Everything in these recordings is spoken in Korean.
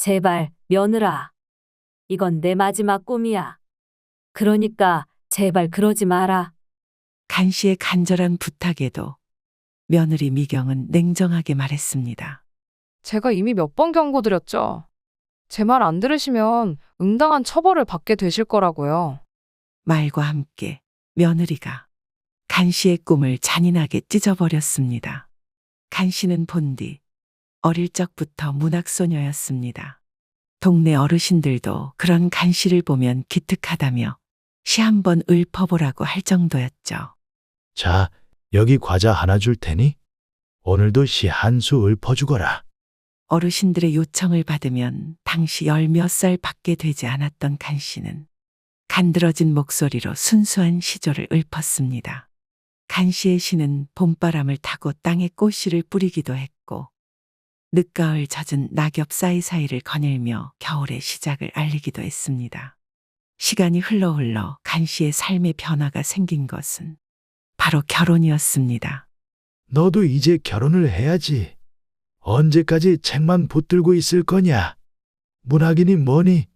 제발, 며느라. 이건 내 마지막 꿈이야. 그러니까 제발 그러지 마라. 간 씨의 간절한 부탁에도 며느리 미경은 냉정하게 말했습니다. 제가 이미 몇 번 경고드렸죠. 제 말 안 들으시면 응당한 처벌을 받게 되실 거라고요. 말과 함께 며느리가 간 씨의 꿈을 잔인하게 찢어버렸습니다. 간 씨는 본디 어릴 적부터 문학소녀였습니다. 동네 어르신들도 그런 간 씨를 보면 기특하다며 시 한번 읊어보라고 할 정도였죠. 자, 여기 과자 하나 줄 테니 오늘도 시 한 수 읊어주거라. 어르신들의 요청을 받으면 당시 열 몇 살 밖에 되지 않았던 간 씨는 간드러진 목소리로 순수한 시조를 읊었습니다. 간 씨의 시는 봄바람을 타고 땅에 꽃씨를 뿌리기도 했고 늦가을 젖은 낙엽 사이사이를 거닐며 겨울의 시작을 알리기도 했습니다. 시간이 흘러 간 씨의 삶의 변화가 생긴 것은 바로 결혼이었습니다. 너도 이제 결혼을 해야지. 언제까지 책만 붙들고 있을 거냐? 문학이니 뭐니?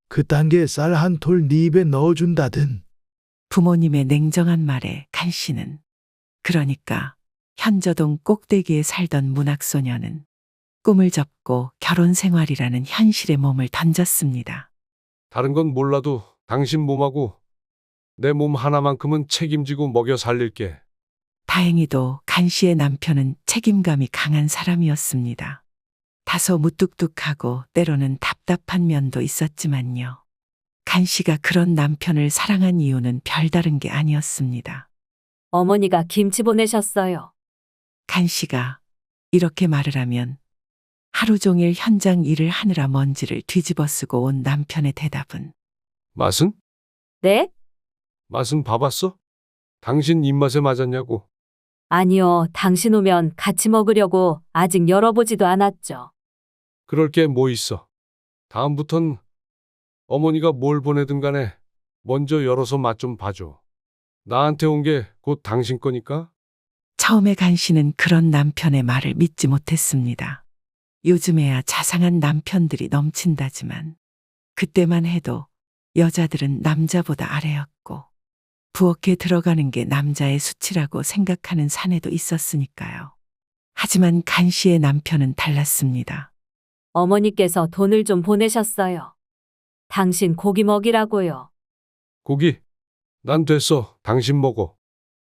그딴 게 쌀 한 톨 네 입에 넣어준다든. 부모님의 냉정한 말에 간 씨는, 그러니까 현저동 꼭대기에 살던 문학소녀는 꿈을 접고 결혼 생활이라는 현실에 몸을 던졌습니다. 다른 건 몰라도 당신 몸하고 내 몸 하나만큼은 책임지고 먹여 살릴게. 다행히도 간 씨의 남편은 책임감이 강한 사람이었습니다. 다소 무뚝뚝하고 때로는 답답한 면도 있었지만요. 간 씨가 그런 남편을 사랑한 이유는 별다른 게 아니었습니다. 어머니가 김치 보내셨어요. 간 씨가 이렇게 말을 하면 하루 종일 현장 일을 하느라 먼지를 뒤집어 쓰고 온 남편의 대답은 맛은? 네? 맛은 봐봤어? 당신 입맛에 맞았냐고. 아니요, 당신 오면 같이 먹으려고 아직 열어보지도 않았죠. 그럴 게 뭐 있어. 다음부턴 어머니가 뭘 보내든 간에 먼저 열어서 맛 좀 봐줘. 나한테 온 게 곧 당신 거니까. 처음에 간 씨는 그런 남편의 말을 믿지 못했습니다. 요즘에야 자상한 남편들이 넘친다지만 그때만 해도 여자들은 남자보다 아래였고 부엌에 들어가는 게 남자의 수치라고 생각하는 사내도 있었으니까요. 하지만 간 씨의 남편은 달랐습니다. 어머니께서 돈을 좀 보내셨어요. 당신 고기 먹이라고요. 고기. 난 됐어. 당신 먹어.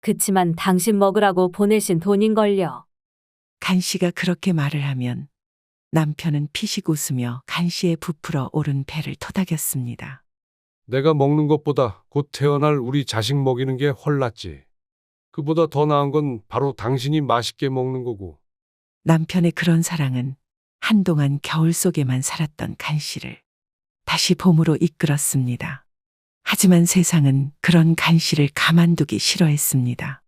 그치만 당신 먹으라고 보내신 돈인걸요. 간 씨가 그렇게 말을 하면 남편은 피식 웃으며 간 씨의 부풀어 오른 배를 토닥였습니다. 내가 먹는 것보다 곧 태어날 우리 자식 먹이는 게 훨 낫지. 그보다 더 나은 건 바로 당신이 맛있게 먹는 거고. 남편의 그런 사랑은 한동안 겨울 속에만 살았던 간 씨를 다시 봄으로 이끌었습니다. 하지만 세상은 그런 간 씨를 가만두기 싫어했습니다.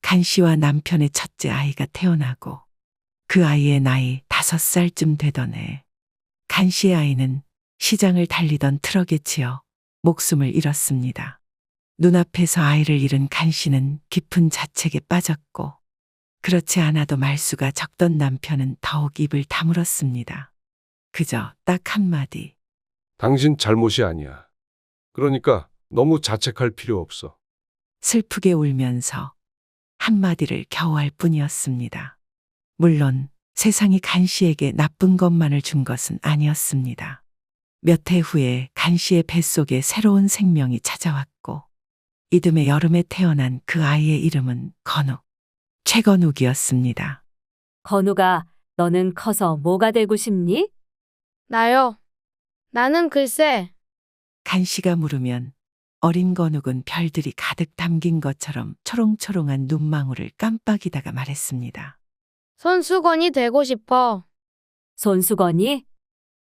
간 씨와 남편의 첫째 아이가 태어나고 그 아이의 나이 5살쯤 되던 해 간 씨의 아이는 시장을 달리던 트럭에 치여 목숨을 잃었습니다. 눈앞에서 아이를 잃은 간 씨는 깊은 자책에 빠졌고 그렇지 않아도 말수가 적던 남편은 더욱 입을 다물었습니다. 그저 딱 한마디. 당신 잘못이 아니야. 그러니까 너무 자책할 필요 없어. 슬프게 울면서 한마디를 겨우 할 뿐이었습니다. 물론 세상이 간 씨에게 나쁜 것만을 준 것은 아니었습니다. 몇 해 후에 간 씨의 뱃속에 새로운 생명이 찾아왔고 이듬해 여름에 태어난 그 아이의 이름은 건욱, 최건욱이었습니다. 건우가 너는 커서 뭐가 되고 싶니? 나요. 나는 글쎄, 간 씨가 물으면 어린 건욱은 별들이 가득 담긴 것처럼 초롱초롱한 눈망울을 깜빡이다가 말했습니다. 손수건이 되고 싶어. 손수건이?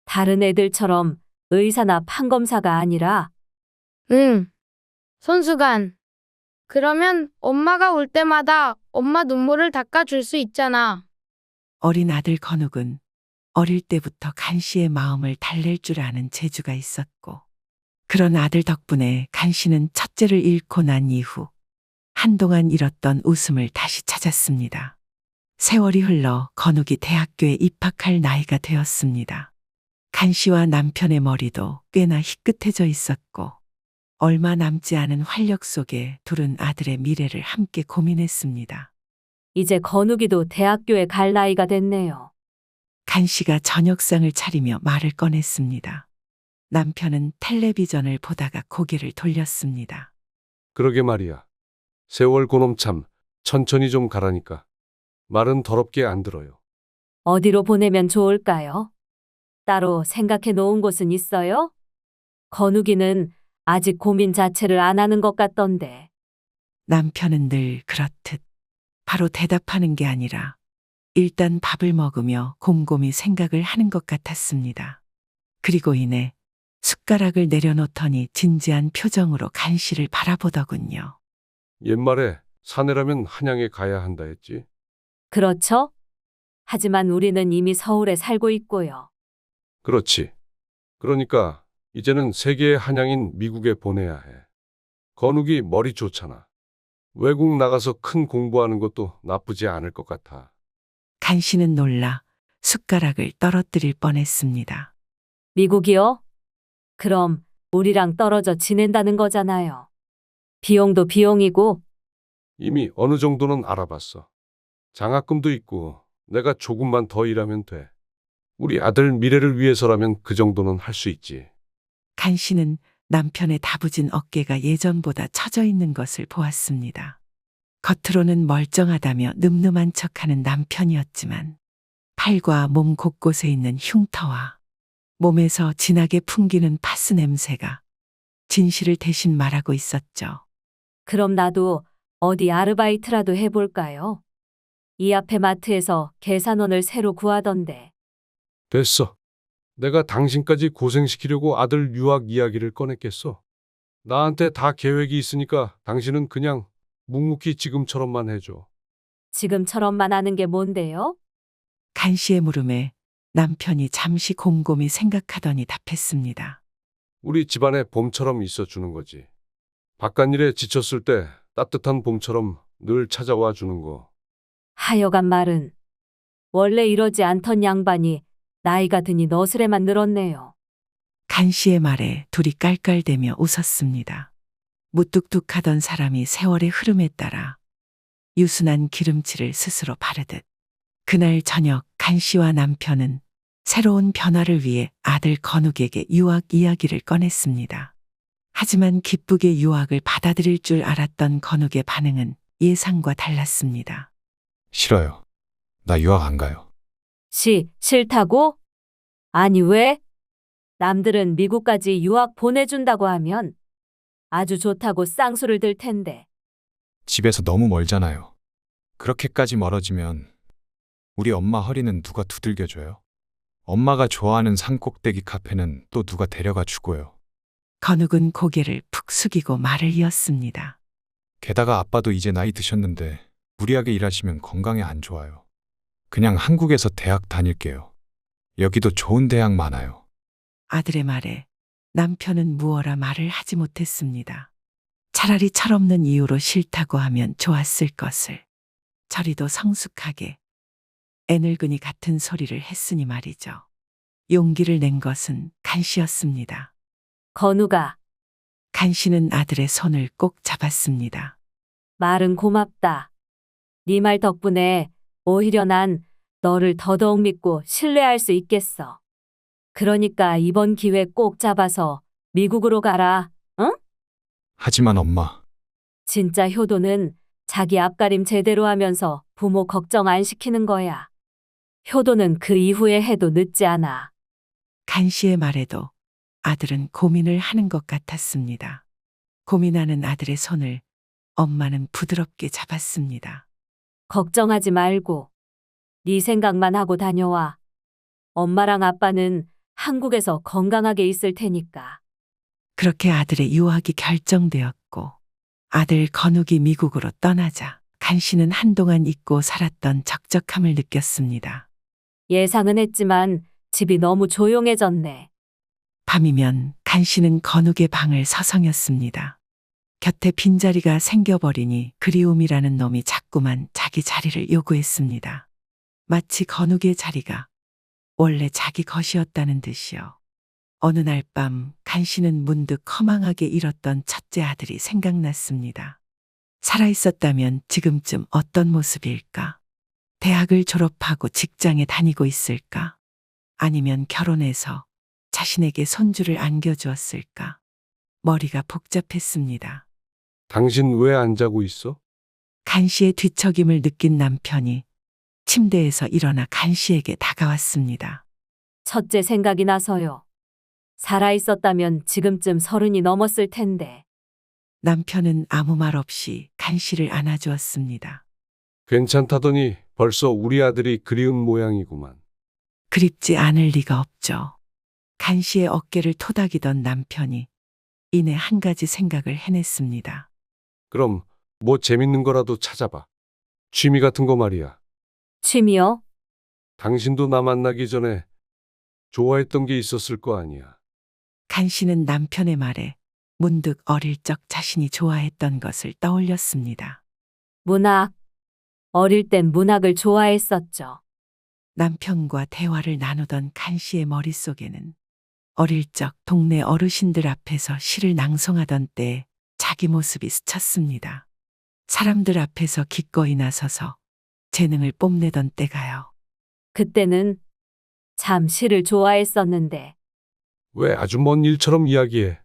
다른 애들처럼 의사나 판검사가 아니라 응. 손수건. 그러면 엄마가 울 때마다 엄마 눈물을 닦아줄 수 있잖아. 어린 아들 건욱은 어릴 때부터 간 씨의 마음을 달랠 줄 아는 재주가 있었고 그런 아들 덕분에 간 씨는 첫째를 잃고 난 이후 한동안 잃었던 웃음을 다시 찾았습니다. 세월이 흘러 건욱이 대학교에 입학할 나이가 되었습니다. 간 씨와 남편의 머리도 꽤나 희끗해져 있었고 얼마 남지 않은 활력 속에 둘은 아들의 미래를 함께 고민했습니다. 이제 건욱이도 대학교에 갈 나이가 됐네요. 간 씨가 저녁상을 차리며 말을 꺼냈습니다. 남편은 텔레비전을 보다가 고개를 돌렸습니다. 그러게 말이야. 세월 고놈 참 천천히 좀 가라니까. 말은 더럽게 안 들어요. 어디로 보내면 좋을까요? 따로 생각해 놓은 곳은 있어요? 건욱이는 아직 고민 자체를 안 하는 것 같던데. 남편은 늘 그렇듯 바로 대답하는 게 아니라 일단 밥을 먹으며 곰곰이 생각을 하는 것 같았습니다. 그리고 이내 숟가락을 내려놓더니 진지한 표정으로 간 씨를 바라보더군요. 옛말에 사내라면 한양에 가야 한다 했지. 그렇죠? 하지만 우리는 이미 서울에 살고 있고요. 그렇지. 그러니까 이제는 세계의 한양인 미국에 보내야 해. 건욱이 머리 좋잖아. 외국 나가서 큰 공부하는 것도 나쁘지 않을 것 같아. 간 씨는 놀라 숟가락을 떨어뜨릴 뻔했습니다. 미국이요? 그럼 우리랑 떨어져 지낸다는 거잖아요. 비용도 비용이고. 이미 어느 정도는 알아봤어. 장학금도 있고 내가 조금만 더 일하면 돼. 우리 아들 미래를 위해서라면 그 정도는 할 수 있지. 간 씨는 남편의 다부진 어깨가 예전보다 처져 있는 것을 보았습니다. 겉으로는 멀쩡하다며 늠름한 척하는 남편이었지만 팔과 몸 곳곳에 있는 흉터와 몸에서 진하게 풍기는 파스 냄새가 진실을 대신 말하고 있었죠. 그럼 나도 어디 아르바이트라도 해볼까요? 이 앞에 마트에서 계산원을 새로 구하던데. 됐어. 내가 당신까지 고생시키려고 아들 유학 이야기를 꺼냈겠어. 나한테 다 계획이 있으니까 당신은 그냥 묵묵히 지금처럼만 해줘. 지금처럼만 하는 게 뭔데요? 간 씨의 물음에 남편이 잠시 곰곰이 생각하더니 답했습니다. 우리 집안에 봄처럼 있어주는 거지. 바깥일에 지쳤을 때 따뜻한 봄처럼 늘 찾아와 주는 거. 하여간 말은 원래 이러지 않던 양반이 나이가 드니 너스레만 늘었네요. 간 씨의 말에 둘이 깔깔대며 웃었습니다. 무뚝뚝하던 사람이 세월의 흐름에 따라 유순한 기름칠을 스스로 바르듯 그날 저녁 간 씨와 남편은 새로운 변화를 위해 아들 건욱에게 유학 이야기를 꺼냈습니다. 하지만 기쁘게 유학을 받아들일 줄 알았던 건욱의 반응은 예상과 달랐습니다. 싫어요. 나 유학 안 가요. 싫다고? 아니 왜? 남들은 미국까지 유학 보내준다고 하면 아주 좋다고 쌍수를 들 텐데. 집에서 너무 멀잖아요. 그렇게까지 멀어지면 우리 엄마 허리는 누가 두들겨줘요? 엄마가 좋아하는 산꼭대기 카페는 또 누가 데려가 주고요. 건욱은 고개를 푹 숙이고 말을 이었습니다. 게다가 아빠도 이제 나이 드셨는데 무리하게 일하시면 건강에 안 좋아요. 그냥 한국에서 대학 다닐게요. 여기도 좋은 대학 많아요. 아들의 말에 남편은 무어라 말을 하지 못했습니다. 차라리 철없는 이유로 싫다고 하면 좋았을 것을. 저리도 성숙하게 애늙은이 같은 소리를 했으니 말이죠. 용기를 낸 것은 간 씨였습니다. 건우가 간 씨는 아들의 손을 꼭 잡았습니다. 말은 고맙다. 네 말 덕분에 오히려 난 너를 더더욱 믿고 신뢰할 수 있겠어. 그러니까 이번 기회 꼭 잡아서 미국으로 가라. 응? 하지만 엄마, 진짜 효도는 자기 앞가림 제대로 하면서 부모 걱정 안 시키는 거야. 효도는 그 이후에 해도 늦지 않아. 간 씨의 말에도 아들은 고민을 하는 것 같았습니다. 고민하는 아들의 손을 엄마는 부드럽게 잡았습니다. 걱정하지 말고 네 생각만 하고 다녀와. 엄마랑 아빠는 한국에서 건강하게 있을 테니까. 그렇게 아들의 유학이 결정되었고 아들 건욱이 미국으로 떠나자 간 씨는 한동안 잊고 살았던 적적함을 느꼈습니다. 예상은 했지만 집이 너무 조용해졌네. 밤이면 간 씨는 건욱의 방을 서성였습니다. 곁에 빈자리가 생겨버리니 그리움이라는 놈이 자꾸만 자기 자리를 요구했습니다. 마치 건욱의 자리가 원래 자기 것이었다는 듯이요. 어느 날 밤 간씨는 문득 허망하게 잃었던 첫째 아들이 생각났습니다. 살아있었다면 지금쯤 어떤 모습일까? 대학을 졸업하고 직장에 다니고 있을까? 아니면 결혼해서 자신에게 손주를 안겨주었을까? 머리가 복잡했습니다. 당신 왜 안 자고 있어? 간씨의 뒤척임을 느낀 남편이 침대에서 일어나 간씨에게 다가왔습니다. 첫째 생각이 나서요. 살아있었다면 지금쯤 30이 넘었을 텐데. 남편은 아무 말 없이 간씨를 안아주었습니다. 괜찮다더니 벌써 우리 아들이 그리운 모양이구만. 그립지 않을 리가 없죠. 간씨의 어깨를 토닥이던 남편이 이내 한 가지 생각을 해냈습니다. 그럼 뭐 재밌는 거라도 찾아봐. 취미 같은 거 말이야. 취미요? 당신도 나 만나기 전에 좋아했던 게 있었을 거 아니야. 간씨는 남편의 말에 문득 어릴 적 자신이 좋아했던 것을 떠올렸습니다. 문학. 어릴 땐 문학을 좋아했었죠. 남편과 대화를 나누던 간씨의 머릿속에는 어릴 적 동네 어르신들 앞에서 시를 낭송하던 때의 자기 모습이 스쳤습니다. 사람들 앞에서 기꺼이 나서서 재능을 뽐내던 때가요. 그때는 참 시를 좋아했었는데. 왜 아주 먼 일처럼 이야기해.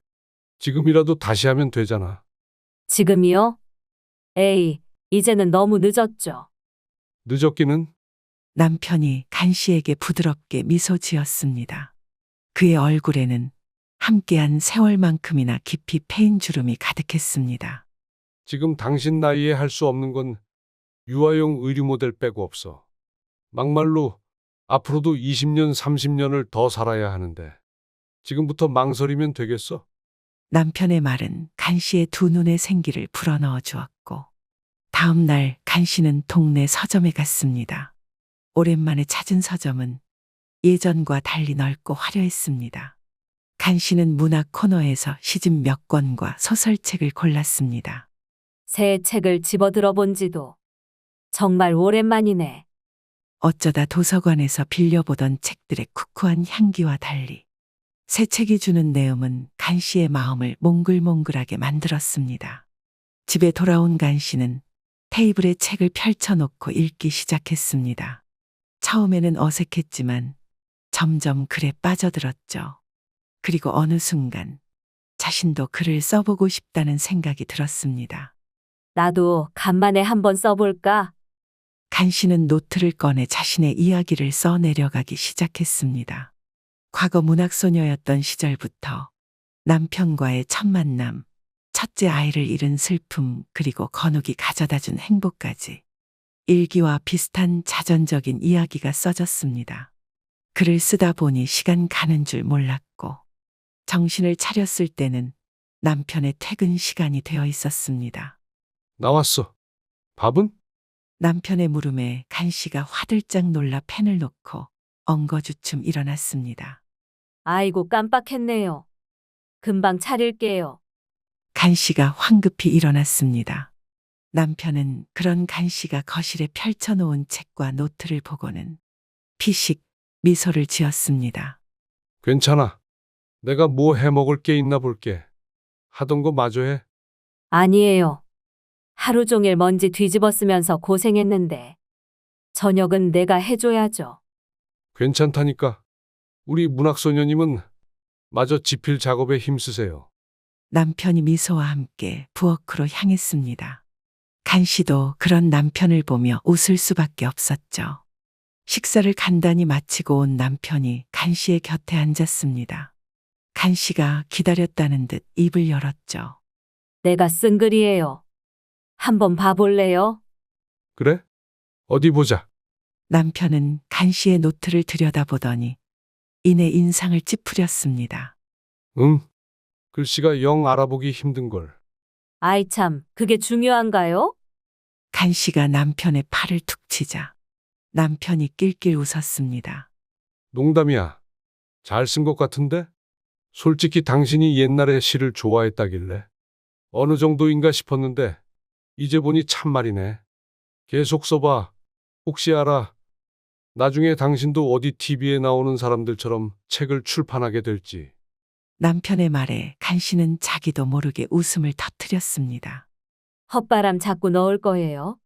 지금이라도 다시 하면 되잖아. 지금이요? 에이, 이제는 너무 늦었죠. 늦었기는? 남편이 간씨에게 부드럽게 미소 지었습니다. 그의 얼굴에는 함께한 세월만큼이나 깊이 패인 주름이 가득했습니다. 지금 당신 나이에 할 수 없는 건 유아용 의류 모델 빼고 없어. 막말로 앞으로도 20년, 30년을 더 살아야 하는데 지금부터 망설이면 되겠어? 남편의 말은 간씨의 두 눈의 생기를 불어넣어 주었고 다음 날 간씨는 동네 서점에 갔습니다. 오랜만에 찾은 서점은 예전과 달리 넓고 화려했습니다. 간씨는 문학 코너에서 시집 몇 권과 소설책을 골랐습니다. 새 책을 집어들어 본 지도 정말 오랜만이네. 어쩌다 도서관에서 빌려보던 책들의 쿠쿠한 향기와 달리 새 책이 주는 내음은 간씨의 마음을 몽글몽글하게 만들었습니다. 집에 돌아온 간씨는 테이블에 책을 펼쳐놓고 읽기 시작했습니다. 처음에는 어색했지만 점점 글에 빠져들었죠. 그리고 어느 순간 자신도 글을 써보고 싶다는 생각이 들었습니다. 나도 간만에 한번 써볼까? 간씨는 노트를 꺼내 자신의 이야기를 써 내려가기 시작했습니다. 과거 문학소녀였던 시절부터 남편과의 첫 만남, 첫째 아이를 잃은 슬픔, 그리고 건욱이 가져다 준 행복까지 일기와 비슷한 자전적인 이야기가 써졌습니다. 글을 쓰다 보니 시간 가는 줄 몰랐고 정신을 차렸을 때는 남편의 퇴근 시간이 되어 있었습니다. 나왔어. 밥은? 남편의 물음에 간씨가 화들짝 놀라 펜을 놓고 엉거주춤 일어났습니다. 아이고, 깜빡했네요. 금방 차릴게요. 간씨가 황급히 일어났습니다. 남편은 그런 간씨가 거실에 펼쳐놓은 책과 노트를 보고는 피식 미소를 지었습니다. 괜찮아. 내가 뭐 해먹을 게 있나 볼게. 하던 거 마저 해. 아니에요. 하루 종일 먼지 뒤집어 쓰면서 고생했는데 저녁은 내가 해줘야죠. 괜찮다니까. 우리 문학소녀님은 마저 지필 작업에 힘쓰세요. 남편이 미소와 함께 부엌으로 향했습니다. 간씨도 그런 남편을 보며 웃을 수밖에 없었죠. 식사를 간단히 마치고 온 남편이 간씨의 곁에 앉았습니다. 간씨가 기다렸다는 듯 입을 열었죠. 내가 쓴 글이에요. 한번 봐볼래요? 그래? 어디 보자. 남편은 간씨의 노트를 들여다보더니 이내 인상을 찌푸렸습니다. 응. 글씨가 영 알아보기 힘든걸. 아이 참, 그게 중요한가요? 간씨가 남편의 팔을 툭 치자 남편이 낄낄 웃었습니다. 농담이야. 잘 쓴 것 같은데? 솔직히 당신이 옛날에 시를 좋아했다길래 어느 정도인가 싶었는데 이제 보니 참말이네. 계속 써봐. 혹시 알아? 나중에 당신도 어디 TV에 나오는 사람들처럼 책을 출판하게 될지. 남편의 말에 간 씨는 자기도 모르게 웃음을 터뜨렸습니다. 헛바람 자꾸 넣을 거예요.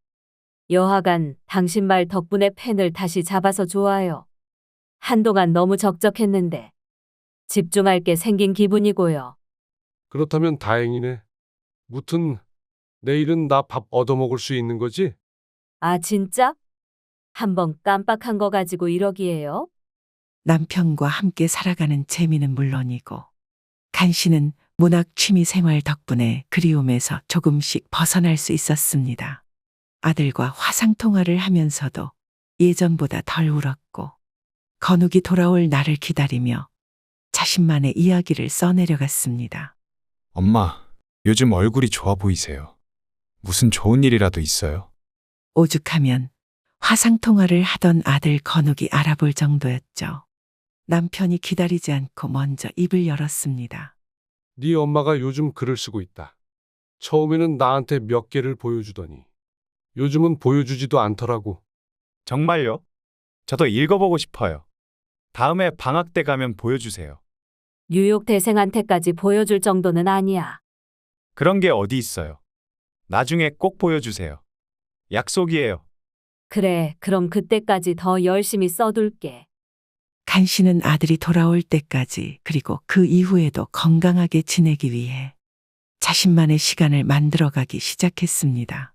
여하간 당신 말 덕분에 펜을 다시 잡아서 좋아요. 한동안 너무 적적했는데 집중할 게 생긴 기분이고요. 그렇다면 다행이네. 무튼 내일은 나 밥 얻어먹을 수 있는 거지? 아, 진짜? 한번 깜빡한 거 가지고 이러기에요? 남편과 함께 살아가는 재미는 물론이고 간 씨는 문학 취미 생활 덕분에 그리움에서 조금씩 벗어날 수 있었습니다. 아들과 화상 통화를 하면서도 예전보다 덜 울었고 건욱이 돌아올 날을 기다리며 자신만의 이야기를 써내려갔습니다. 엄마, 요즘 얼굴이 좋아 보이세요. 무슨 좋은 일이라도 있어요? 오죽하면 화상 통화를 하던 아들 건욱이 알아볼 정도였죠. 남편이 기다리지 않고 먼저 입을 열었습니다. 네 엄마가 요즘 글을 쓰고 있다. 처음에는 나한테 몇 개를 보여주더니 요즘은 보여주지도 않더라고. 정말요? 저도 읽어보고 싶어요. 다음에 방학 때 가면 보여주세요. 뉴욕 대생한테까지 보여줄 정도는 아니야. 그런 게 어디 있어요? 나중에 꼭 보여주세요. 약속이에요. 그래, 그럼 그때까지 더 열심히 써둘게. 간 씨는 아들이 돌아올 때까지 그리고 그 이후에도 건강하게 지내기 위해 자신만의 시간을 만들어가기 시작했습니다.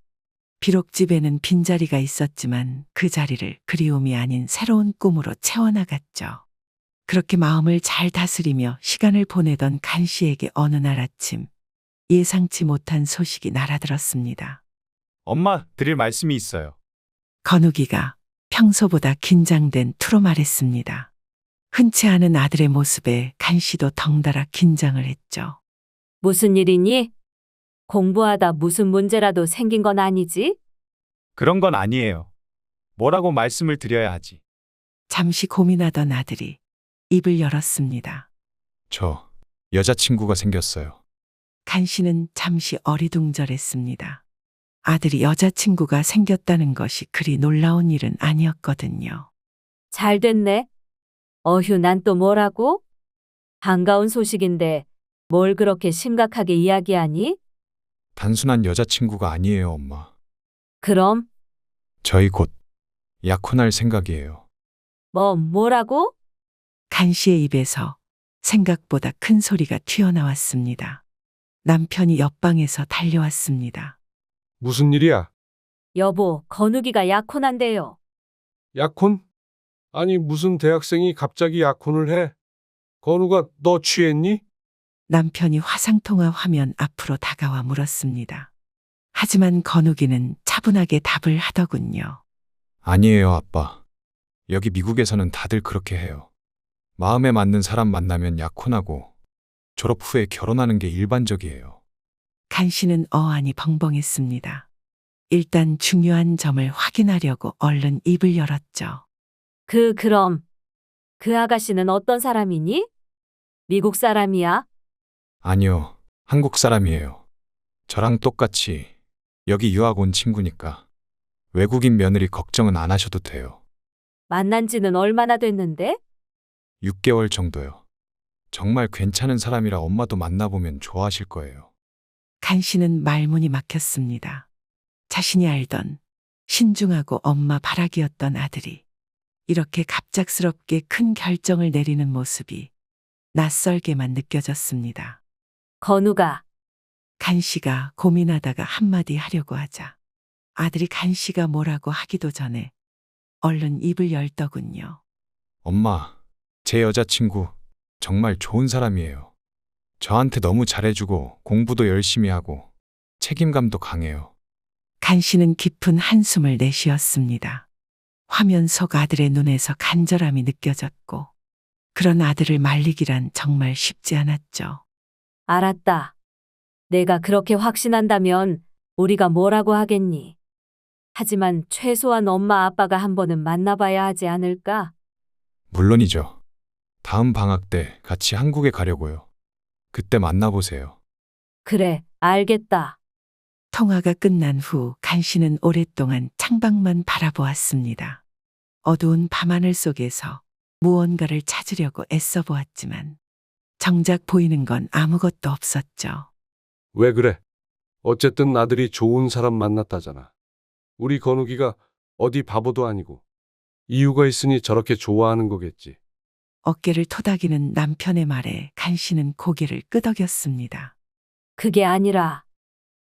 비록 집에는 빈자리가 있었지만 그 자리를 그리움이 아닌 새로운 꿈으로 채워나갔죠. 그렇게 마음을 잘 다스리며 시간을 보내던 간 씨에게 어느 날 아침 예상치 못한 소식이 날아들었습니다. 엄마, 드릴 말씀이 있어요. 건욱이가 평소보다 긴장된 투로 말했습니다. 흔치 않은 아들의 모습에 간 씨도 덩달아 긴장을 했죠. 무슨 일이니? 공부하다 무슨 문제라도 생긴 건 아니지? 그런 건 아니에요. 뭐라고 말씀을 드려야 하지? 잠시 고민하던 아들이 입을 열었습니다. 저 여자친구가 생겼어요. 간 씨는 잠시 어리둥절했습니다. 아들이 여자친구가 생겼다는 것이 그리 놀라운 일은 아니었거든요. 잘 됐네. 어휴, 난 또 뭐라고? 반가운 소식인데 뭘 그렇게 심각하게 이야기하니? 단순한 여자친구가 아니에요, 엄마. 그럼 저희 곧 약혼할 생각이에요. 뭐라고? 간 씨의 입에서 생각보다 큰 소리가 튀어나왔습니다. 남편이 옆방에서 달려왔습니다. 무슨 일이야? 여보, 건욱이가 약혼한대요. 약혼? 아니 무슨 대학생이 갑자기 약혼을 해? 건우가 너 취했니? 남편이 화상통화 화면 앞으로 다가와 물었습니다. 하지만 건욱이는 차분하게 답을 하더군요. 아니에요, 아빠. 여기 미국에서는 다들 그렇게 해요. 마음에 맞는 사람 만나면 약혼하고 졸업 후에 결혼하는 게 일반적이에요. 간 씨는 어안이 벙벙했습니다. 일단 중요한 점을 확인하려고 얼른 입을 열었죠. 그럼 그 아가씨는 어떤 사람이니? 미국 사람이야? 아니요, 한국 사람이에요. 저랑 똑같이 여기 유학 온 친구니까 외국인 며느리 걱정은 안 하셔도 돼요. 만난 지는 얼마나 됐는데? 6개월 정도요. 정말 괜찮은 사람이라 엄마도 만나보면 좋아하실 거예요. 간 씨는 말문이 막혔습니다. 자신이 알던 신중하고 엄마 바라기였던 아들이 이렇게 갑작스럽게 큰 결정을 내리는 모습이 낯설게만 느껴졌습니다. 건우가 간 씨가 고민하다가 한마디 하려고 하자 아들이 간 씨가 뭐라고 하기도 전에 얼른 입을 열더군요. 엄마, 제 여자친구 정말 좋은 사람이에요. 저한테 너무 잘해주고 공부도 열심히 하고 책임감도 강해요. 간 씨는 깊은 한숨을 내쉬었습니다. 화면 속 아들의 눈에서 간절함이 느껴졌고 그런 아들을 말리기란 정말 쉽지 않았죠. 알았다. 내가 그렇게 확신한다면 우리가 뭐라고 하겠니? 하지만 최소한 엄마 아빠가 한 번은 만나봐야 하지 않을까? 물론이죠. 다음 방학 때 같이 한국에 가려고요. 그때 만나보세요. 그래, 알겠다. 통화가 끝난 후 간 씨는 오랫동안 창밖만 바라보았습니다. 어두운 밤하늘 속에서 무언가를 찾으려고 애써 보았지만 정작 보이는 건 아무것도 없었죠. 왜 그래? 어쨌든 아들이 좋은 사람 만났다잖아. 우리 건욱이가 어디 바보도 아니고 이유가 있으니 저렇게 좋아하는 거겠지. 어깨를 토닥이는 남편의 말에 간씨는 고개를 끄덕였습니다. 그게 아니라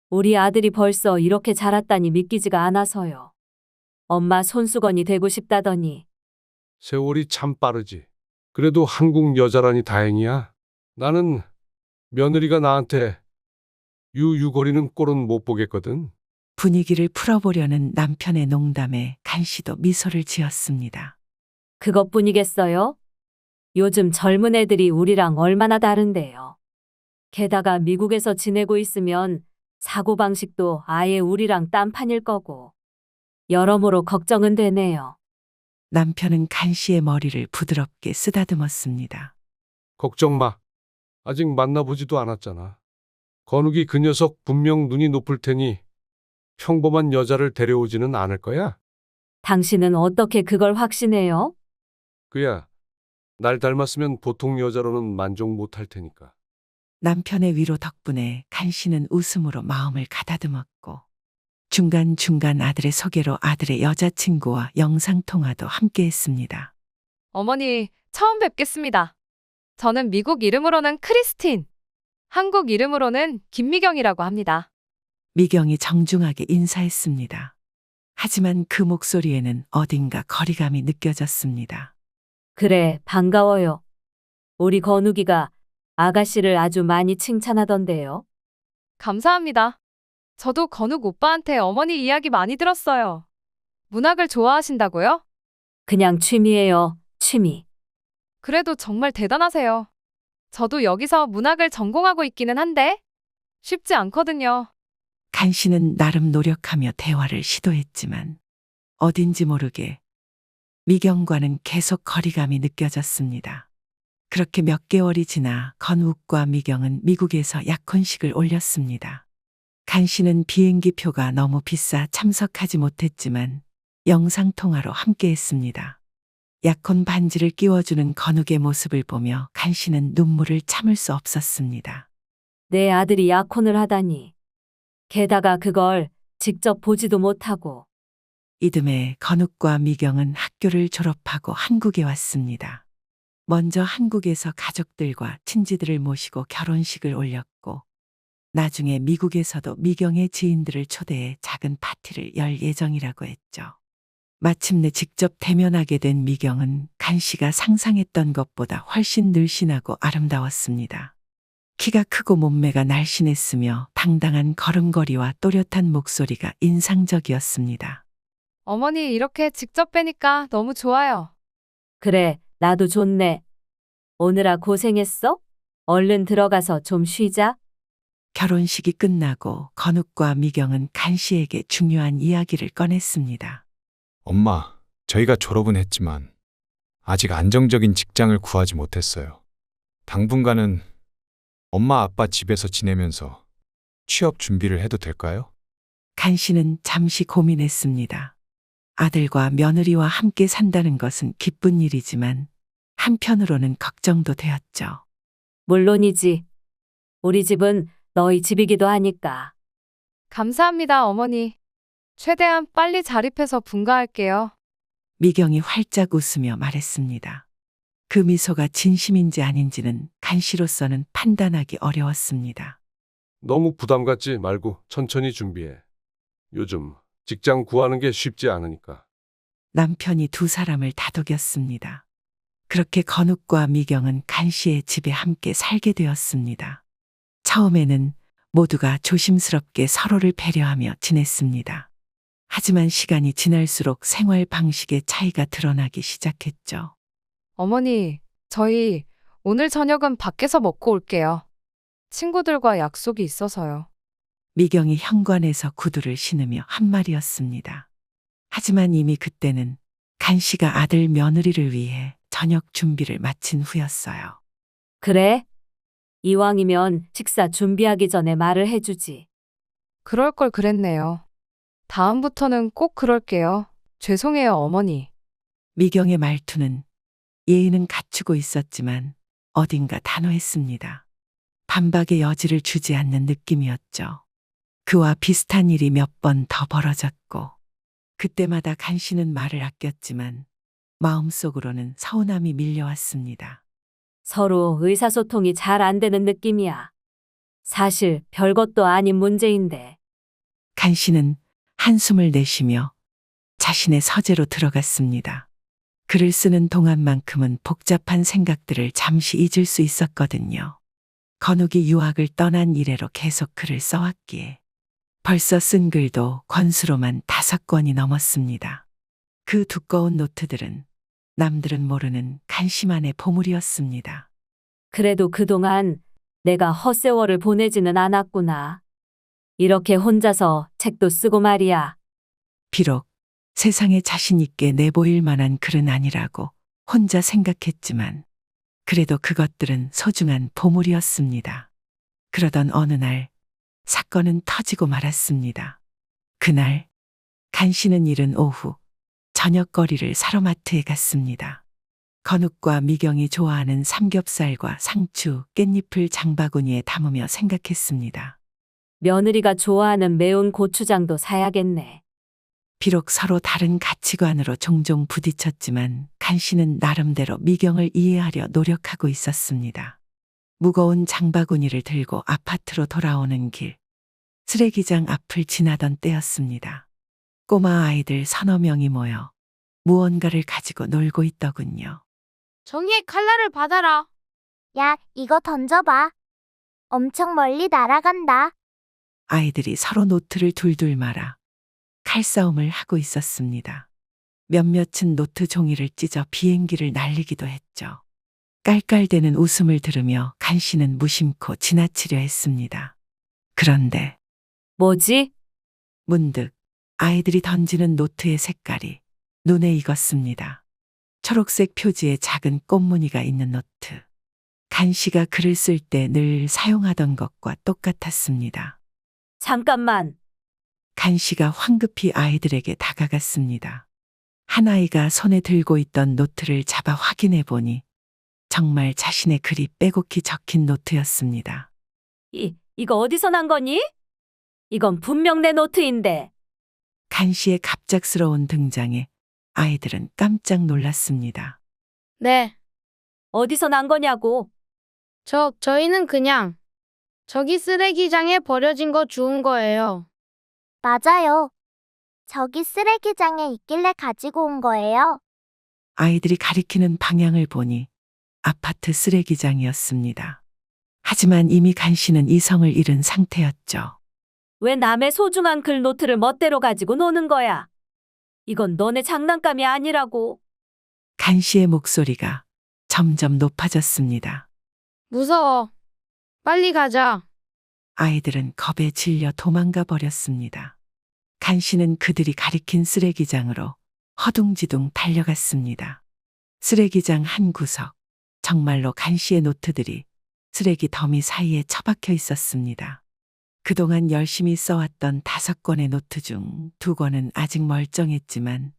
우리 아들이 벌써 이렇게 자랐다니 믿기지가 않아서요. 엄마 손수건이 되고 싶다더니 세월이 참 빠르지. 그래도 한국 여자라니 다행이야. 나는 며느리가 나한테 유유거리는 꼴은 못 보겠거든. 분위기를 풀어보려는 남편의 농담에 간씨도 미소를 지었습니다. 그것뿐이겠어요? 요즘 젊은 애들이 우리랑 얼마나 다른데요. 게다가 미국에서 지내고 있으면 사고방식도 아예 우리랑 딴판일 거고 여러모로 걱정은 되네요. 남편은 간씨의 머리를 부드럽게 쓰다듬었습니다. 걱정 마. 아직 만나보지도 않았잖아. 건욱이 그 녀석 분명 눈이 높을 테니 평범한 여자를 데려오지는 않을 거야. 당신은 어떻게 그걸 확신해요? 그야 날 닮았으면 보통 여자로는 만족 못할 테니까. 남편의 위로 덕분에 간씨는 웃음으로 마음을 가다듬었고 중간중간 아들의 소개로 아들의 여자친구와 영상통화도 함께했습니다. 어머니, 처음 뵙겠습니다. 저는 미국 이름으로는 크리스틴, 한국 이름으로는 김미경이라고 합니다. 미경이 정중하게 인사했습니다. 하지만 그 목소리에는 어딘가 거리감이 느껴졌습니다. 그래, 반가워요. 우리 건욱이가 아가씨를 아주 많이 칭찬하던데요. 감사합니다. 저도 건욱 오빠한테 어머니 이야기 많이 들었어요. 문학을 좋아하신다고요? 그냥 취미예요, 취미. 그래도 정말 대단하세요. 저도 여기서 문학을 전공하고 있기는 한데 쉽지 않거든요. 간씨는 나름 노력하며 대화를 시도했지만 어딘지 모르게 미경과는 계속 거리감이 느껴졌습니다. 그렇게 몇 개월이 지나 건욱과 미경은 미국에서 약혼식을 올렸습니다. 간씨는 비행기 표가 너무 비싸 참석하지 못했지만 영상통화로 함께했습니다. 약혼 반지를 끼워주는 건욱의 모습을 보며 간씨는 눈물을 참을 수 없었습니다. 내 아들이 약혼을 하다니. 게다가 그걸 직접 보지도 못하고. 이듬해 건욱과 미경은 학교를 졸업하고 한국에 왔습니다. 먼저 한국에서 가족들과 친지들을 모시고 결혼식을 올렸고 나중에 미국에서도 미경의 지인들을 초대해 작은 파티를 열 예정이라고 했죠. 마침내 직접 대면하게 된 미경은 간씨가 상상했던 것보다 훨씬 늘씬하고 아름다웠습니다. 키가 크고 몸매가 날씬했으며 당당한 걸음걸이와 또렷한 목소리가 인상적이었습니다. 어머니 이렇게 직접 뵈니까 너무 좋아요. 그래, 나도 좋네. 오느라 고생했어? 얼른 들어가서 좀 쉬자. 결혼식이 끝나고 건욱과 미경은 간씨에게 중요한 이야기를 꺼냈습니다. 엄마, 저희가 졸업은 했지만 아직 안정적인 직장을 구하지 못했어요. 당분간은 엄마 아빠 집에서 지내면서 취업 준비를 해도 될까요? 간씨는 잠시 고민했습니다. 아들과 며느리와 함께 산다는 것은 기쁜 일이지만 한편으로는 걱정도 되었죠. 물론이지. 우리 집은 너희 집이기도 하니까. 감사합니다, 어머니. 최대한 빨리 자립해서 분가할게요. 미경이 활짝 웃으며 말했습니다. 그 미소가 진심인지 아닌지는 간씨로서는 판단하기 어려웠습니다. 너무 부담 갖지 말고 천천히 준비해. 요즘 직장 구하는 게 쉽지 않으니까. 남편이 두 사람을 다독였습니다. 그렇게 건욱과 미경은 간씨의 집에 함께 살게 되었습니다. 처음에는 모두가 조심스럽게 서로를 배려하며 지냈습니다. 하지만 시간이 지날수록 생활 방식의 차이가 드러나기 시작했죠. 어머니, 저희 오늘 저녁은 밖에서 먹고 올게요. 친구들과 약속이 있어서요. 미경이 현관에서 구두를 신으며 한 말이었습니다. 하지만 이미 그때는 간씨가 아들 며느리를 위해 저녁 준비를 마친 후였어요. 그래? 이왕이면 식사 준비하기 전에 말을 해주지. 그럴 걸 그랬네요. 다음부터는 꼭 그럴게요. 죄송해요, 어머니. 미경의 말투는 예의는 갖추고 있었지만 어딘가 단호했습니다. 반박의 여지를 주지 않는 느낌이었죠. 그와 비슷한 일이 몇 번 더 벌어졌고 그때마다 간 씨는 말을 아꼈지만 마음속으로는 서운함이 밀려왔습니다. 서로 의사소통이 잘 안 되는 느낌이야. 사실 별것도 아닌 문제인데. 간 씨는 한숨을 내쉬며 자신의 서재로 들어갔습니다. 글을 쓰는 동안만큼은 복잡한 생각들을 잠시 잊을 수 있었거든요. 건욱이 유학을 떠난 이래로 계속 글을 써왔기에 벌써 쓴 글도 권수로만 5권이 넘었습니다. 그 두꺼운 노트들은 남들은 모르는 간 씨만의 보물이었습니다. 그래도 그동안 내가 헛세월을 보내지는 않았구나. 이렇게 혼자서 책도 쓰고 말이야. 비록 세상에 자신 있게 내보일 만한 글은 아니라고 혼자 생각했지만 그래도 그것들은 소중한 보물이었습니다. 그러던 어느 날 사건은 터지고 말았습니다. 그날 간 씨는 이른 오후 저녁거리를 사러 마트에 갔습니다. 건욱과 미경이 좋아하는 삼겹살과 상추, 깻잎을 장바구니에 담으며 생각했습니다. 며느리가 좋아하는 매운 고추장도 사야겠네. 비록 서로 다른 가치관으로 종종 부딪혔지만 간 씨는 나름대로 미경을 이해하려 노력하고 있었습니다. 무거운 장바구니를 들고 아파트로 돌아오는 길, 쓰레기장 앞을 지나던 때였습니다. 꼬마 아이들 서너 명이 모여 무언가를 가지고 놀고 있더군요. 정의의 칼날을 받아라. 야, 이거 던져봐. 엄청 멀리 날아간다. 아이들이 서로 노트를 둘둘 말아 칼싸움을 하고 있었습니다. 몇몇은 노트 종이를 찢어 비행기를 날리기도 했죠. 깔깔대는 웃음을 들으며 간 씨는 무심코 지나치려 했습니다. 그런데 뭐지? 문득 아이들이 던지는 노트의 색깔이 눈에 익었습니다. 초록색 표지에 작은 꽃무늬가 있는 노트. 간 씨가 글을 쓸 때 늘 사용하던 것과 똑같았습니다. 잠깐만. 간 씨가 황급히 아이들에게 다가갔습니다. 한 아이가 손에 들고 있던 노트를 잡아 확인해 보니 정말 자신의 글이 빼곡히 적힌 노트였습니다. 이거 어디서 난 거니? 이건 분명 내 노트인데. 간 씨의 갑작스러운 등장에 아이들은 깜짝 놀랐습니다. 네, 어디서 난 거냐고. 저희는 그냥 저기 쓰레기장에 버려진 거 주운 거예요. 맞아요. 저기 쓰레기장에 있길래 가지고 온 거예요. 아이들이 가리키는 방향을 보니 아파트 쓰레기장이었습니다. 하지만 이미 간 씨는 이성을 잃은 상태였죠. 왜 남의 소중한 글 노트를 멋대로 가지고 노는 거야? 이건 너네 장난감이 아니라고. 간 씨의 목소리가 점점 높아졌습니다. 무서워. 빨리 가자. 아이들은 겁에 질려 도망가 버렸습니다. 간 씨는 그들이 가리킨 쓰레기장으로 허둥지둥 달려갔습니다. 쓰레기장 한 구석, 정말로 간 씨의 노트들이 쓰레기 더미 사이에 처박혀 있었습니다. 그동안 열심히 써왔던 5권의 노트 중 2권은 아직 멀쩡했지만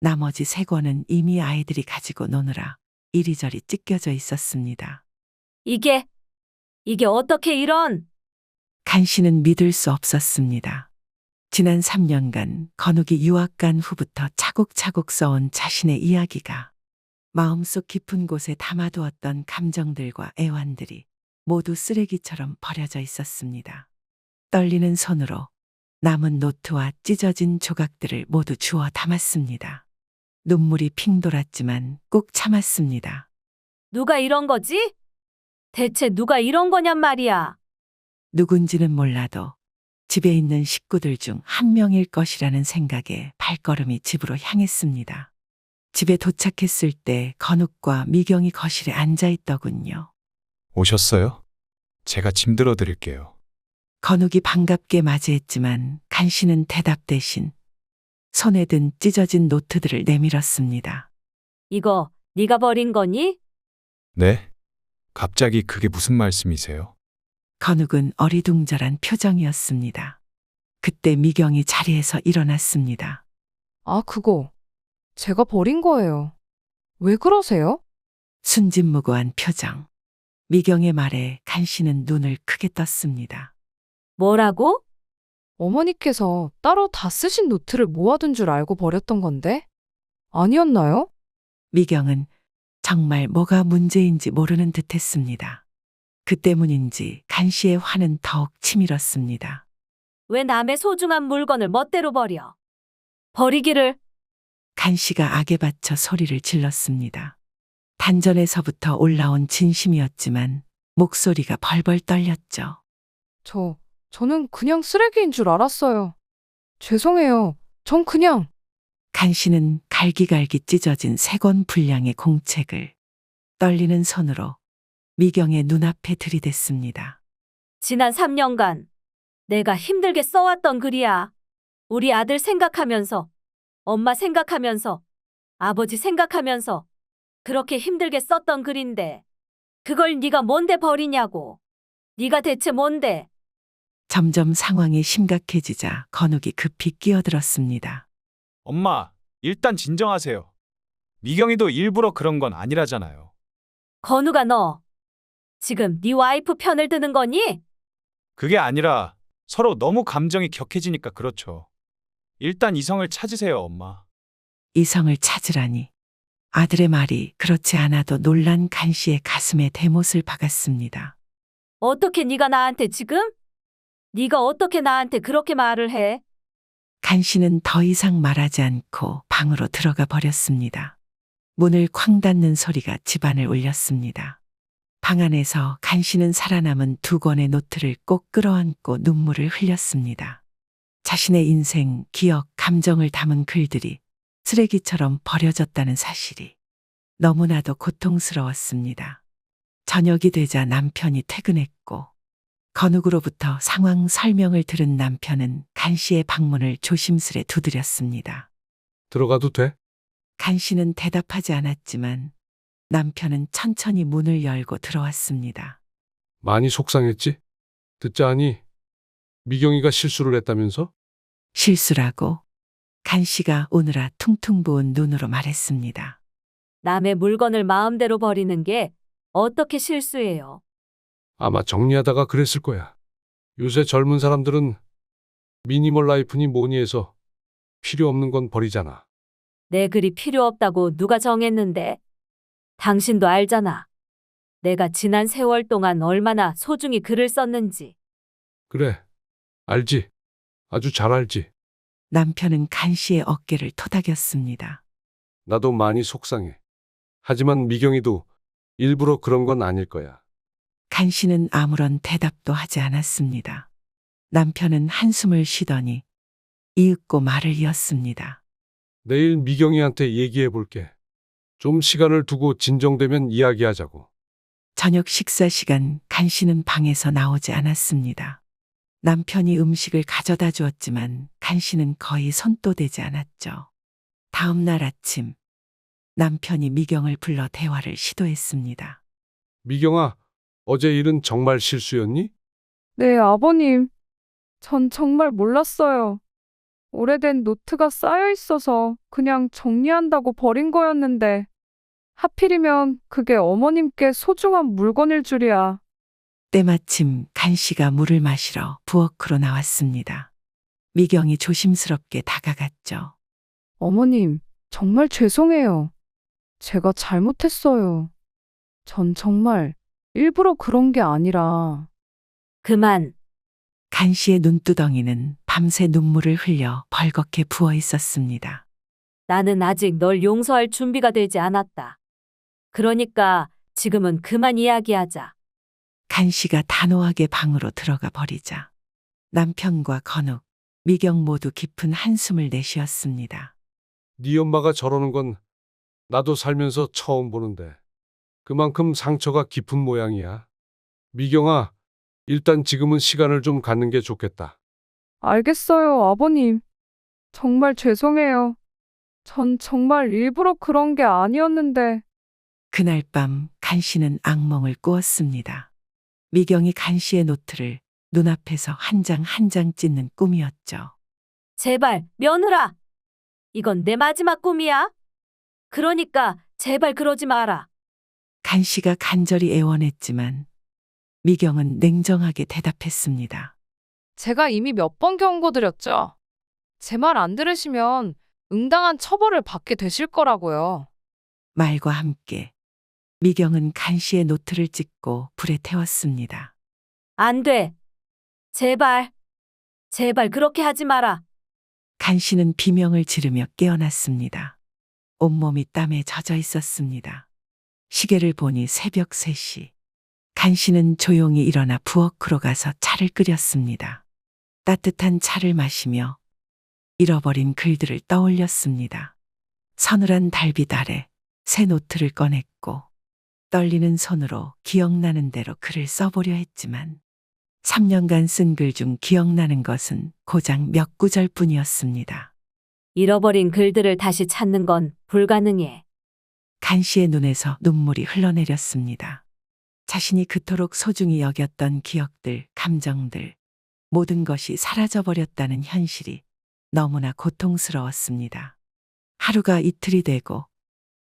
나머지 3권은 이미 아이들이 가지고 노느라 이리저리 찢겨져 있었습니다. 이게 어떻게 이런? 간 씨는 믿을 수 없었습니다. 지난 3년간 건욱이 유학 간 후부터 차곡차곡 써온 자신의 이야기가 마음속 깊은 곳에 담아두었던 감정들과 애환들이 모두 쓰레기처럼 버려져 있었습니다. 떨리는 손으로 남은 노트와 찢어진 조각들을 모두 주워 담았습니다. 눈물이 핑 돌았지만 꾹 참았습니다. 누가 이런 거지? 대체 누가 이런 거냔 말이야. 누군지는 몰라도 집에 있는 식구들 중 한 명일 것이라는 생각에 발걸음이 집으로 향했습니다. 집에 도착했을 때 건욱과 미경이 거실에 앉아 있더군요. 오셨어요? 제가 짐 들어 드릴게요. 건욱이 반갑게 맞이했지만 간 씨는 대답 대신 손에 든 찢어진 노트들을 내밀었습니다. 이거 네가 버린 거니? 네? 갑자기 그게 무슨 말씀이세요? 건욱은 어리둥절한 표정이었습니다. 그때 미경이 자리에서 일어났습니다. 아, 그거 제가 버린 거예요. 왜 그러세요? 순진무구한 표정. 미경의 말에 간 씨는 눈을 크게 떴습니다. 뭐라고? 어머니께서 따로 다 쓰신 노트를 모아둔 줄 알고 버렸던 건데? 아니었나요? 미경은 정말 뭐가 문제인지 모르는 듯 했습니다. 그 때문인지 간 씨의 화는 더욱 치밀었습니다. 왜 남의 소중한 물건을 멋대로 버려? 버리기를. 간 씨가 악에 받쳐 소리를 질렀습니다. 단전에서부터 올라온 진심이었지만 목소리가 벌벌 떨렸죠. 저는 그냥 쓰레기인 줄 알았어요. 죄송해요. 전 그냥. 간 씨는 갈기갈기 찢어진 세 권 분량의 공책을 떨리는 손으로 미경의 눈앞에 들이댔습니다. 지난 3년간 내가 힘들게 써왔던 글이야. 우리 아들 생각하면서, 엄마 생각하면서, 아버지 생각하면서 그렇게 힘들게 썼던 글인데 그걸 네가 뭔데 버리냐고. 네가 대체 뭔데? 점점 상황이 심각해지자 건욱이 급히 끼어들었습니다. 엄마, 일단 진정하세요. 미경이도 일부러 그런 건 아니라잖아요. 건우가 너 지금 네 와이프 편을 드는 거니? 그게 아니라 서로 너무 감정이 격해지니까 그렇죠. 일단 이성을 찾으세요, 엄마. 이성을 찾으라니. 아들의 말이 그렇지 않아도 놀란 간 씨의 가슴에 대못을 박았습니다. 어떻게 네가 나한테 지금? 네가 어떻게 나한테 그렇게 말을 해? 간 씨는 더 이상 말하지 않고 방으로 들어가 버렸습니다. 문을 쾅 닫는 소리가 집안을 울렸습니다. 방 안에서 간 씨는 살아남은 두 권의 노트를 꼭 끌어안고 눈물을 흘렸습니다. 자신의 인생, 기억, 감정을 담은 글들이 쓰레기처럼 버려졌다는 사실이 너무나도 고통스러웠습니다. 저녁이 되자 남편이 퇴근했고 건욱으로부터 상황 설명을 들은 남편은 간 씨의 방문을 조심스레 두드렸습니다. 들어가도 돼? 간 씨는 대답하지 않았지만 남편은 천천히 문을 열고 들어왔습니다. 많이 속상했지? 듣자 하니 미경이가 실수를 했다면서? 실수라고 간 씨가 오느라 퉁퉁 부은 눈으로 말했습니다. 남의 물건을 마음대로 버리는 게 어떻게 실수예요? 아마 정리하다가 그랬을 거야. 요새 젊은 사람들은 미니멀 라이프니 뭐니 해서 필요 없는 건 버리잖아. 내 글이 필요 없다고 누가 정했는데? 당신도 알잖아. 내가 지난 세월 동안 얼마나 소중히 글을 썼는지. 그래, 알지. 아주 잘 알지. 남편은 간 씨의 어깨를 토닥였습니다. 나도 많이 속상해. 하지만 미경이도 일부러 그런 건 아닐 거야. 간 씨는 아무런 대답도 하지 않았습니다. 남편은 한숨을 쉬더니 이윽고 말을 이었습니다. 내일 미경이한테 얘기해 볼게. 좀 시간을 두고 진정되면 이야기하자고. 저녁 식사 시간 간 씨는 방에서 나오지 않았습니다. 남편이 음식을 가져다 주었지만 간 씨는 거의 손도 대지 않았죠. 다음 날 아침 남편이 미경을 불러 대화를 시도했습니다. 미경아, 어제 일은 정말 실수였니? 네, 아버님. 전 정말 몰랐어요. 오래된 노트가 쌓여 있어서 그냥 정리한다고 버린 거였는데 하필이면 그게 어머님께 소중한 물건일 줄이야. 때마침 간 씨가 물을 마시러 부엌으로 나왔습니다. 미경이 조심스럽게 다가갔죠. 어머님, 정말 죄송해요. 제가 잘못했어요. 전 정말 일부러 그런 게 아니라. 그만. 간 씨의 눈두덩이는 밤새 눈물을 흘려 벌겋게 부어 있었습니다. 나는 아직 널 용서할 준비가 되지 않았다. 그러니까 지금은 그만 이야기하자. 간 씨가 단호하게 방으로 들어가 버리자 남편과 건욱, 미경 모두 깊은 한숨을 내쉬었습니다. 네 엄마가 저러는 건 나도 살면서 처음 보는데 그만큼 상처가 깊은 모양이야. 미경아, 일단 지금은 시간을 좀 갖는 게 좋겠다. 알겠어요, 아버님. 정말 죄송해요. 전 정말 일부러 그런 게 아니었는데. 그날 밤 간 씨는 악몽을 꾸었습니다. 미경이 간 씨의 노트를 눈앞에서 한 장 한 장 찢는 꿈이었죠. 제발, 며느라! 이건 내 마지막 꿈이야. 그러니까 제발 그러지 마라. 간 씨가 간절히 애원했지만 미경은 냉정하게 대답했습니다. 제가 이미 몇 번 경고드렸죠. 제 말 안 들으시면 응당한 처벌을 받게 되실 거라고요. 말과 함께 미경은 간 씨의 노트를 찍고 불에 태웠습니다. 안 돼. 제발. 제발 그렇게 하지 마라. 간 씨는 비명을 지르며 깨어났습니다. 온몸이 땀에 젖어 있었습니다. 시계를 보니 새벽 3시. 간 씨는 조용히 일어나 부엌으로 가서 차를 끓였습니다. 따뜻한 차를 마시며 잃어버린 글들을 떠올렸습니다. 서늘한 달빛 아래 새 노트를 꺼냈고 떨리는 손으로 기억나는 대로 글을 써보려 했지만 3년간 쓴 글 중 기억나는 것은 고작 몇 구절뿐이었습니다. 잃어버린 글들을 다시 찾는 건 불가능해. 간 씨의 눈에서 눈물이 흘러내렸습니다. 자신이 그토록 소중히 여겼던 기억들, 감정들, 모든 것이 사라져버렸다는 현실이 너무나 고통스러웠습니다. 하루가 이틀이 되고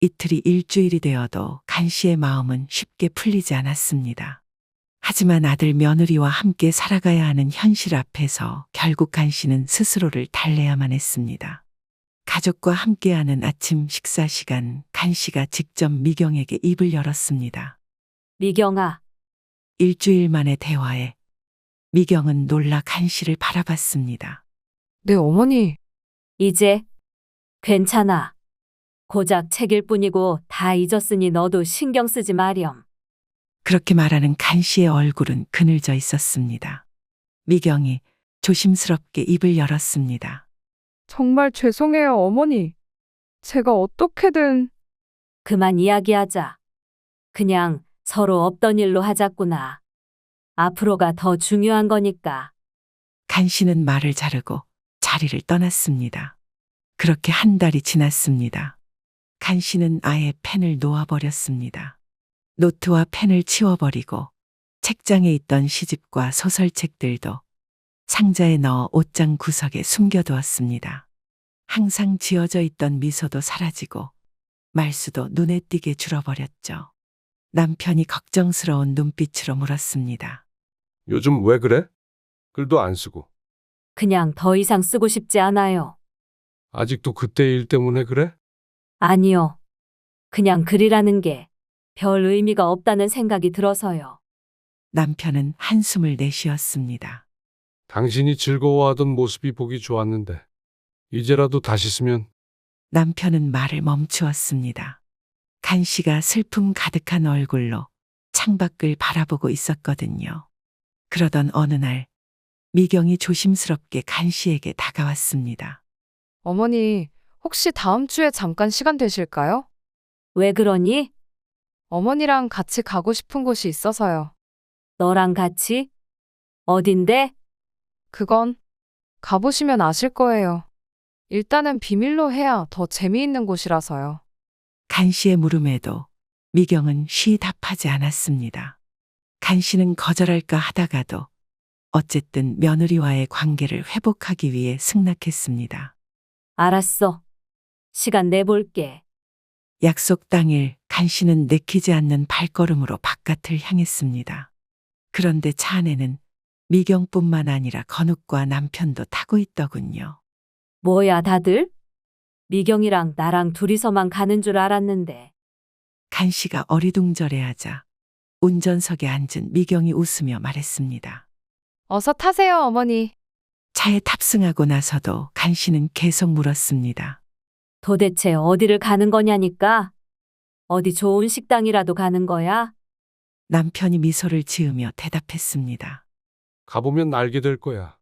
이틀이 일주일이 되어도 간 씨의 마음은 쉽게 풀리지 않았습니다. 하지만 아들 며느리와 함께 살아가야 하는 현실 앞에서 결국 간 씨는 스스로를 달래야만 했습니다. 가족과 함께하는 아침 식사 시간, 간 씨가 직접 미경에게 입을 열었습니다. 미경아, 일주일 만의 대화에 미경은 놀라 간 씨를 바라봤습니다. 네, 어머니. 이제 괜찮아. 고작 책일 뿐이고 다 잊었으니 너도 신경 쓰지 마렴. 그렇게 말하는 간 씨의 얼굴은 그늘져 있었습니다. 미경이 조심스럽게 입을 열었습니다. 정말 죄송해요, 어머니. 제가 어떻게든. 그만 이야기하자. 그냥 서로 없던 일로 하자꾸나. 앞으로가 더 중요한 거니까. 간 씨는 말을 자르고 자리를 떠났습니다. 그렇게 한 달이 지났습니다. 간 씨는 아예 펜을 놓아버렸습니다. 노트와 펜을 치워버리고 책장에 있던 시집과 소설책들도 상자에 넣어 옷장 구석에 숨겨두었습니다. 항상 지어져 있던 미소도 사라지고 말수도 눈에 띄게 줄어버렸죠. 남편이 걱정스러운 눈빛으로 물었습니다. 요즘 왜 그래? 글도 안 쓰고. 그냥 더 이상 쓰고 싶지 않아요. 아직도 그때 일 때문에 그래? 아니요. 그냥 글이라는 게 별 의미가 없다는 생각이 들어서요. 남편은 한숨을 내쉬었습니다. 당신이 즐거워하던 모습이 보기 좋았는데 이제라도 다시 쓰면. 남편은 말을 멈추었습니다. 간 씨가 슬픔 가득한 얼굴로 창밖을 바라보고 있었거든요. 그러던 어느 날 미경이 조심스럽게 간 씨에게 다가왔습니다. 어머니, 혹시 다음 주에 잠깐 시간 되실까요? 왜 그러니? 어머니랑 같이 가고 싶은 곳이 있어서요. 너랑 같이? 어딘데? 그건 가보시면 아실 거예요. 일단은 비밀로 해야 더 재미있는 곳이라서요. 간 씨의 물음에도 미경은 쉬 답하지 않았습니다. 간 씨는 거절할까 하다가도 어쨌든 며느리와의 관계를 회복하기 위해 승낙했습니다. 알았어. 시간 내볼게. 약속 당일 간 씨는 내키지 않는 발걸음으로 바깥을 향했습니다. 그런데 차 안에는 미경뿐만 아니라 건욱과 남편도 타고 있더군요. 뭐야 다들? 미경이랑 나랑 둘이서만 가는 줄 알았는데. 간 씨가 어리둥절해하자 운전석에 앉은 미경이 웃으며 말했습니다. 어서 타세요, 어머니. 차에 탑승하고 나서도 간 씨는 계속 물었습니다. 도대체 어디를 가는 거냐니까? 어디 좋은 식당이라도 가는 거야? 남편이 미소를 지으며 대답했습니다. 가보면 알게 될 거야.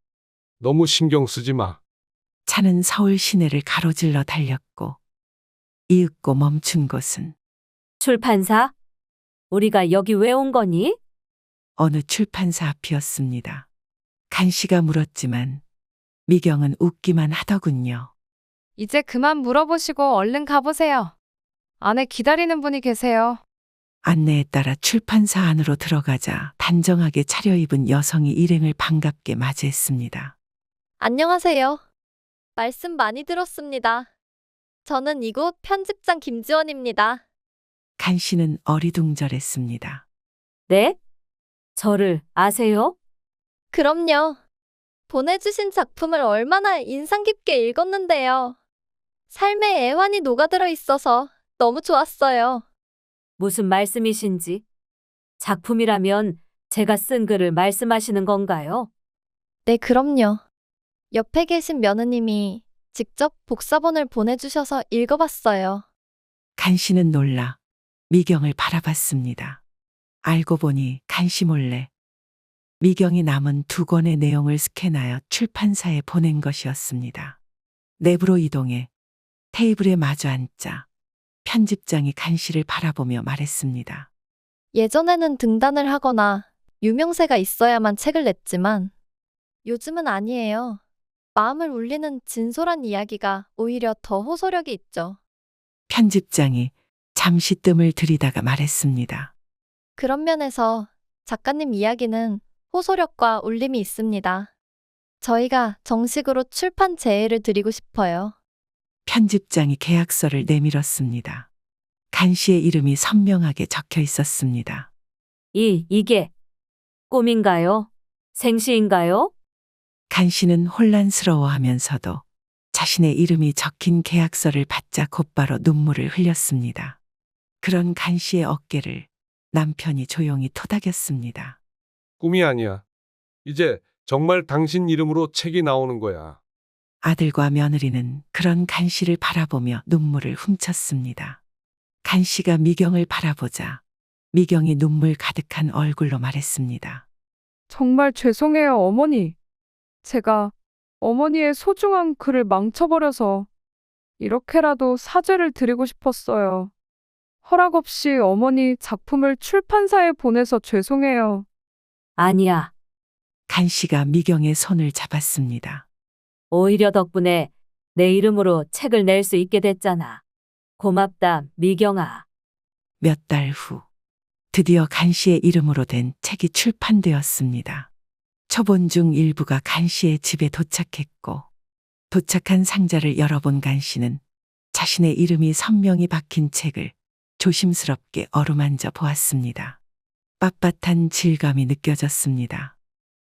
너무 신경 쓰지 마. 차는 서울 시내를 가로질러 달렸고 이윽고 멈춘 곳은 출판사? 우리가 여기 왜 온 거니? 어느 출판사 앞이었습니다. 간 씨가 물었지만 미경은 웃기만 하더군요. 이제 그만 물어보시고 얼른 가보세요. 안에 기다리는 분이 계세요. 안내에 따라 출판사 안으로 들어가자 단정하게 차려입은 여성이 일행을 반갑게 맞이했습니다. 안녕하세요. 말씀 많이 들었습니다. 저는 이곳 편집장 김지원입니다. 간 씨는 어리둥절했습니다. 네? 저를 아세요? 그럼요. 보내주신 작품을 얼마나 인상 깊게 읽었는데요. 삶의 애환이 녹아들어 있어서 너무 좋았어요. 무슨 말씀이신지? 작품이라면 제가 쓴 글을 말씀하시는 건가요? 네, 그럼요. 옆에 계신 며느님이 직접 복사본을 보내주셔서 읽어봤어요. 간 씨는 놀라 미경을 바라봤습니다. 알고 보니 간 씨 몰래 미경이 남은 2권의 내용을 스캔하여 출판사에 보낸 것이었습니다. 내부로 이동해 테이블에 마주 앉자 편집장이 간 씨를 바라보며 말했습니다. 예전에는 등단을 하거나 유명세가 있어야만 책을 냈지만 요즘은 아니에요. 마음을 울리는 진솔한 이야기가 오히려 더 호소력이 있죠. 편집장이 잠시 뜸을 들이다가 말했습니다. 그런 면에서 작가님 이야기는 호소력과 울림이 있습니다. 저희가 정식으로 출판 제의를 드리고 싶어요. 편집장이 계약서를 내밀었습니다. 간 씨의 이름이 선명하게 적혀 있었습니다. 이게 꿈인가요? 생시인가요? 간 씨는 혼란스러워하면서도 자신의 이름이 적힌 계약서를 받자 곧바로 눈물을 흘렸습니다. 그런 간 씨의 어깨를 남편이 조용히 토닥였습니다. 꿈이 아니야. 이제 정말 당신 이름으로 책이 나오는 거야. 아들과 며느리는 그런 간 씨를 바라보며 눈물을 훔쳤습니다. 간 씨가 미경을 바라보자 미경이 눈물 가득한 얼굴로 말했습니다. 정말 죄송해요, 어머니. 제가 어머니의 소중한 글을 망쳐버려서 이렇게라도 사죄를 드리고 싶었어요. 허락 없이 어머니 작품을 출판사에 보내서 죄송해요. 아니야. 간 씨가 미경의 손을 잡았습니다. 오히려 덕분에 내 이름으로 책을 낼 수 있게 됐잖아. 고맙다, 미경아. 몇 달 후 드디어 간 씨의 이름으로 된 책이 출판되었습니다. 초본 중 일부가 간 씨의 집에 도착했고 도착한 상자를 열어본 간 씨는 자신의 이름이 선명히 박힌 책을 조심스럽게 어루만져 보았습니다. 빳빳한 질감이 느껴졌습니다.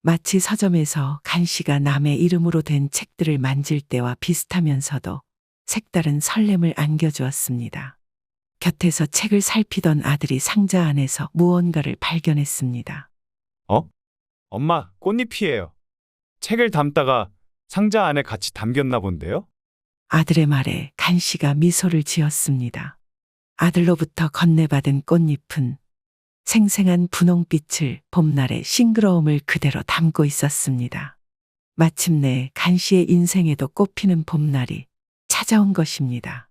마치 서점에서 간 씨가 남의 이름으로 된 책들을 만질 때와 비슷하면서도 색다른 설렘을 안겨주었습니다. 곁에서 책을 살피던 아들이 상자 안에서 무언가를 발견했습니다. 엄마, 꽃잎이에요. 책을 담다가 상자 안에 같이 담겼나 본데요? 아들의 말에 간 씨가 미소를 지었습니다. 아들로부터 건네받은 꽃잎은 생생한 분홍빛을 봄날의 싱그러움을 그대로 담고 있었습니다. 마침내 간 씨의 인생에도 꽃피는 봄날이 찾아온 것입니다.